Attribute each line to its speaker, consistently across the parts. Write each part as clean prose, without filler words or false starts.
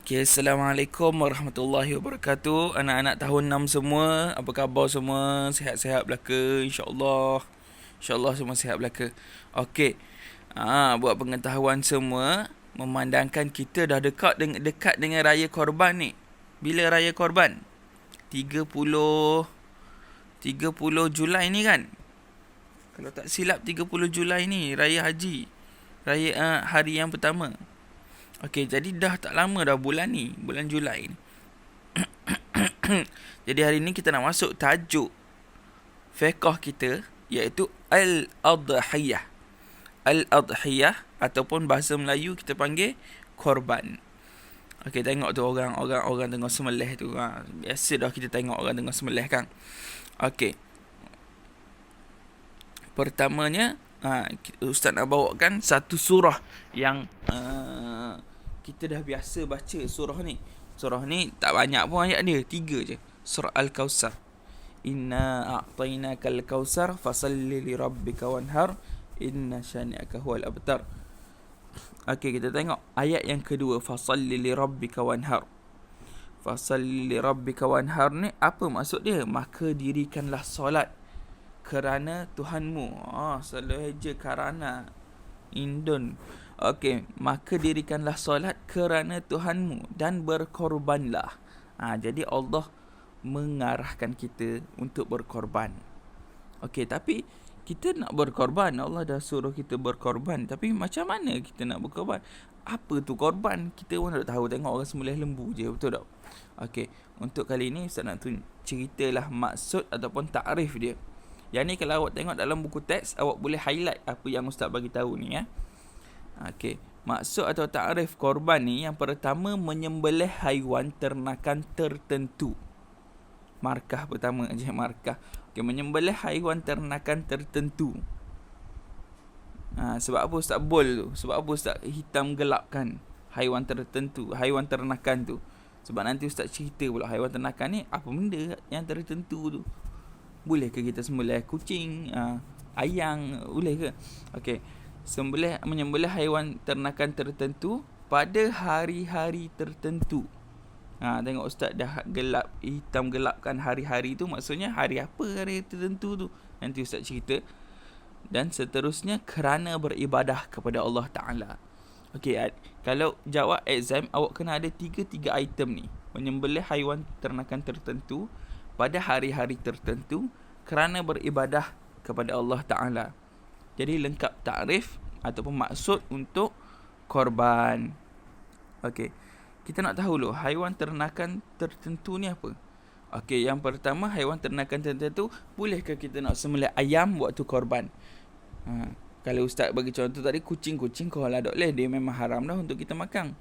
Speaker 1: Okay, Assalamualaikum warahmatullahi wabarakatuh. Anak-anak tahun 6 semua, apa khabar semua? Sihat-sihat belaka, insya-Allah. Insya-Allah semua sihat belaka. Okey. Buat pengetahuan semua, memandangkan kita dah dekat dengan raya Korban ni. Bila raya Korban? 30 Julai ni kan? Kalau tak silap 30 Julai ni raya haji. Raya hari yang pertama. Okey, jadi dah tak lama dah bulan ni, bulan Julai ni. Jadi hari ni kita nak masuk tajuk fiqh kita, iaitu Al-Adhiyah. Al-Adhiyah ataupun bahasa Melayu kita panggil korban. Okey, tengok tu orang tengah sembelih tu. Biasa dah kita tengok orang tengah sembelih kan. Okey. Pertamanya, Ustaz nak bawakan satu surah yang kita dah biasa baca surah ni. Surah ni tak banyak pun ayat dia, 3 je. Surah Al-Kautsar. Inna a'tainakal kautsar fasalli li rabbika wanhar inna syani'aka huwal abtar. Okey, kita tengok ayat yang kedua, fasalli li rabbika wanhar. Fasalli li rabbika wanhar ni apa maksud dia? Maka dirikanlah solat kerana Tuhanmu. Selalu je karana Indon. Okey, maka dirikanlah solat kerana Tuhanmu dan berkorbanlah. Jadi Allah mengarahkan kita untuk berkorban. Okey, tapi kita nak berkorban, Allah dah suruh kita berkorban, tapi macam mana kita nak berkorban? Apa tu korban? Kita pun tak tahu, tengok orang sembelih lembu je, betul tak? Okey, untuk kali ni Ustaz nak ceritalah maksud ataupun takrif dia. Yang ni kalau awak tengok dalam buku teks, awak boleh highlight apa yang Ustaz bagi tahu ni ya. Okey, maksud atau takrif korban ni, yang pertama menyembelih haiwan ternakan tertentu. Markah pertama je, markah. Okey, menyembelih haiwan ternakan tertentu. Sebab apa Ustaz bold tu? Sebab apa Ustaz hitam gelapkan haiwan tertentu, haiwan ternakan tu? Sebab nanti Ustaz cerita pula haiwan ternakan ni apa benda yang tertentu tu. Boleh ke kita sembelih kucing, ayam, boleh ke? Okey, menyembelih haiwan ternakan tertentu pada hari-hari tertentu. Tengok Ustaz dah hitam gelapkan hari-hari tu, maksudnya hari apa hari tertentu tu? Nanti Ustaz cerita. Dan seterusnya kerana beribadah kepada Allah Ta'ala. Okey, kalau jawab exam, awak kena ada 3 item ni. Menyembelih haiwan ternakan tertentu pada hari-hari tertentu kerana beribadah kepada Allah Ta'ala. Jadi lengkap takrif ataupun maksud untuk korban. Okey, kita nak tahu dulu haiwan ternakan tertentu ni apa? Okey, yang pertama, haiwan ternakan tertentu, bolehkah kita nak sembelih ayam waktu korban? Kalau Ustaz bagi contoh tadi, kucing kalau tak boleh, dia memang haram dah untuk kita makan.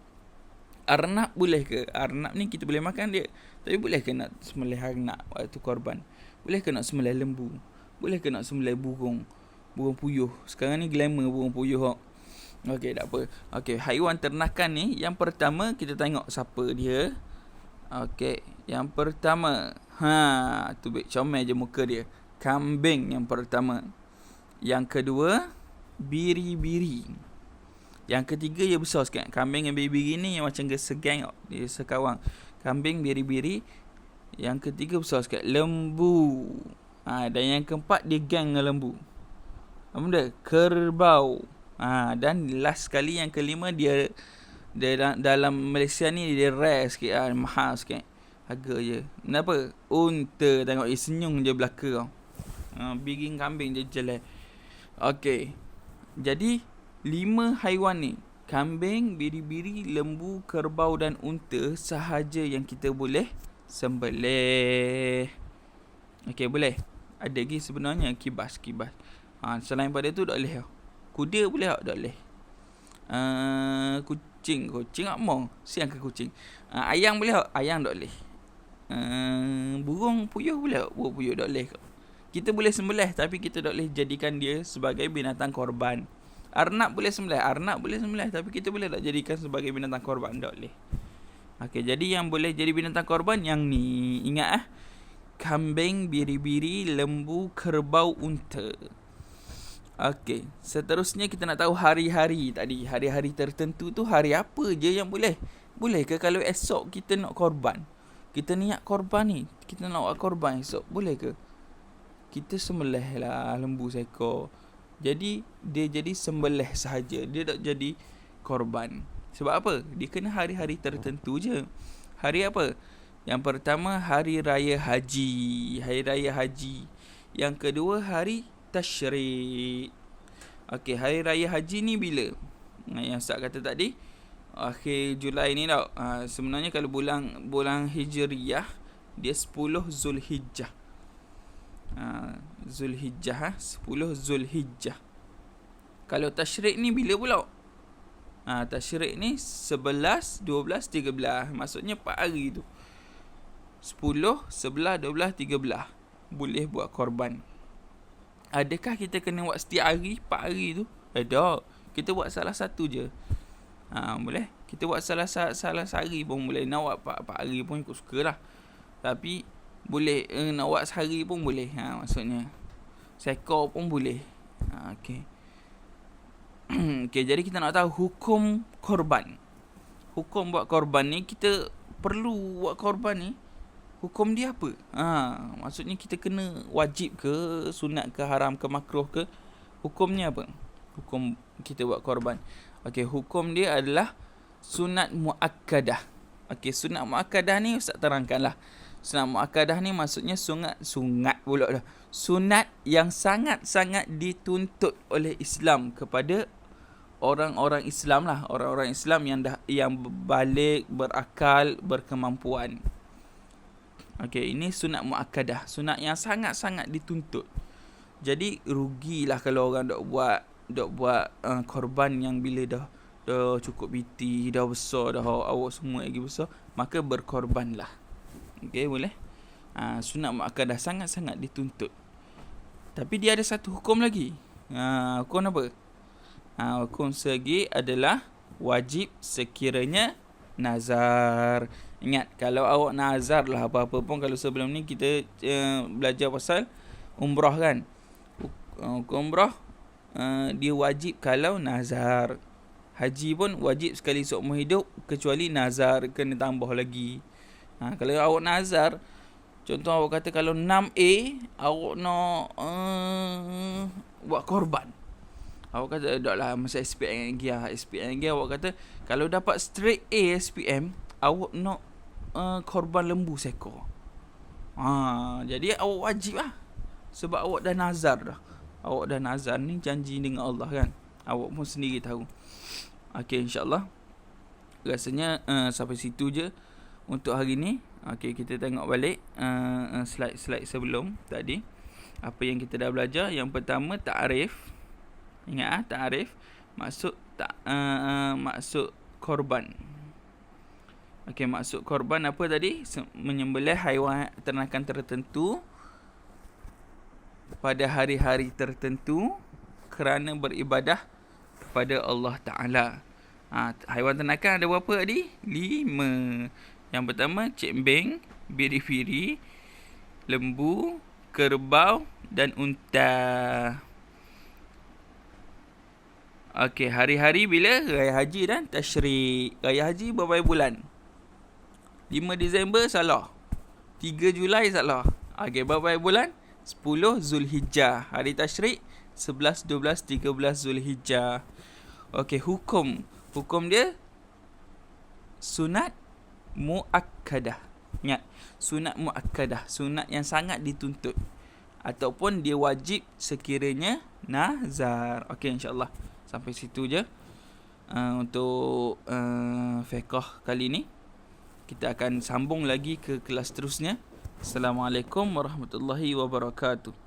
Speaker 1: Arnab boleh ke? Arnab ni kita boleh makan dia, tapi boleh ke nak sembelih arnab waktu korban? Boleh ke nak sembelih lembu? Boleh ke nak sembelih burung puyuh? Sekarang ni glamour burung puyuh. Okey, tak apa. Okey, haiwan ternakan ni, yang pertama kita tengok siapa dia. Okey, yang pertama, tu baik comel je muka dia. Kambing yang pertama. Yang kedua, biri-biri. Yang ketiga ia besar sikit. Kambing yang biri-biri ni yang macam segeng, dia sekawang. Kambing, biri-biri. Yang ketiga besar sikit, lembu. Dan yang keempat dia gang dengan lembu. Apa benda? Kerbau. Dan last sekali yang kelima, dia dalam Malaysia ni dia rare sikit, mahal sikit. Harga je. Kenapa? Unta. Tengok dia senyum je belaka kau. Biring kambing je jelek. Okey. Jadi 5 haiwan ni, kambing, biri-biri, lembu, kerbau dan unta sahaja yang kita boleh sembelih. Okey, boleh. Ada lagi sebenarnya kibas. Selain pada tu tak boleh. Kuda boleh tak boleh. Kucing tak mau. Siang ke kucing. Ayam boleh tak? Ayam tak boleh. Burung puyuh boleh tak? Burung puyuh tak boleh. Kita boleh sembelih, tapi kita tak boleh jadikan dia sebagai binatang korban. Arnab boleh sembelih, tapi kita boleh tak jadikan sebagai binatang korban? Tak boleh. Okey, jadi yang boleh jadi binatang korban yang ni. Ingat kambing, biri-biri, lembu, kerbau, unta. Okey, seterusnya kita nak tahu hari-hari tadi. Hari-hari tertentu tu hari apa je yang boleh? Boleh ke kalau esok kita nak korban? Kita niat korban ni, kita nak buat korban esok, boleh ke? Kita sembelih lah lembu seekor. Jadi dia jadi sembelih sahaja, dia tak jadi korban. Sebab apa? Dia kena hari-hari tertentu je. Hari apa? Yang pertama hari raya haji, hari raya haji. Yang kedua hari tasyrik. Okey, hari raya haji ni bila? Yang Ustaz kata tadi, akhir Julai ni tau. Sebenarnya kalau bulan Hijriyah, dia 10 Zulhijjah. Zulhijjah 10 Zulhijjah. Kalau tasyrik ni bila pula? Tasyrik ni 11, 12, 13. Maksudnya 4 hari tu. 10, 11, 12, 13. Boleh buat korban. Adakah kita kena buat setiap hari 4 hari tu? Tak. Kita buat salah satu je. Boleh. Kita buat salah sehari pun boleh. Nak buat 4 hari pun ikut suka lah. Tapi boleh nak buat sehari pun boleh. Maksudnya seekor pun boleh. Okey. Okay, jadi kita nak tahu hukum korban. Hukum buat korban ni, kita perlu buat korban ni, hukum dia apa? Maksudnya kita kena wajib ke, sunat ke, haram ke, makruh ke? Hukumnya apa? Hukum kita buat korban. Okey, hukum dia adalah sunat muakkadah. Okey, sunat muakkadah ni Ustaz terangkanlah. Sunat muakkadah ni maksudnya sunat pula dah. Sunat yang sangat-sangat dituntut oleh Islam kepada orang-orang Islam lah, orang-orang Islam yang balik, berakal, berkemampuan. Okey, ini sunat muakkadah, sunat yang sangat-sangat dituntut. Jadi rugilah kalau orang dok buat korban yang bila dah cukup biti, dah besar, dah awak semua lagi besar, maka berkorbanlah. Okey, boleh. Sunat muakkadah sangat-sangat dituntut. Tapi dia ada satu hukum lagi. Hukum apa? Hukum segi adalah wajib sekiranya nazar. Ingat, kalau awak nazar lah apa-apa pun, kalau sebelum ni kita belajar pasal umrah kan. Hukum umrah dia wajib kalau nazar. Haji pun wajib sekali seumur hidup kecuali nazar, kena tambah lagi. Kalau awak nazar, contoh awak kata kalau 6A awak nak buat korban. Awak kata taklah masa SPM lagi awak kata kalau dapat straight A SPM awak nak korban lembu seekor. Jadi awak wajib lah. Sebab awak dah nazar dah. Awak dah nazar ni janji dengan Allah kan. Awak pun sendiri tahu. Okey, insya-Allah rasanya sampai situ je untuk hari ni. Okey, kita tengok balik slide-slide sebelum tadi. Apa yang kita dah belajar? Yang pertama ta'rif. Ingat ta'rif maksud maksud korban. Okey, maksud korban apa tadi? Menyembelih haiwan ternakan tertentu pada hari-hari tertentu kerana beribadah kepada Allah Ta'ala. Haiwan ternakan ada berapa tadi? 5. Yang pertama cembeng, biri-biri, lembu, kerbau dan unta. Okey, hari-hari bila? Raya Haji dan Tasyrik. Raya Haji berapa bulan? 5 Disember salah. 3 Julai salah. Okey, berapa bulan? 10 Zulhijjah. Hari Tasyrik 11, 12, 13 Zulhijjah. Okey, hukum dia sunat muakkadah. Ingat, sunat muakkadah, sunat yang sangat dituntut ataupun dia wajib sekiranya nazar. Okey, insya-Allah sampai situ je untuk fiqh kali ni. Kita akan sambung lagi ke kelas terusnya. Assalamualaikum warahmatullahi wabarakatuh.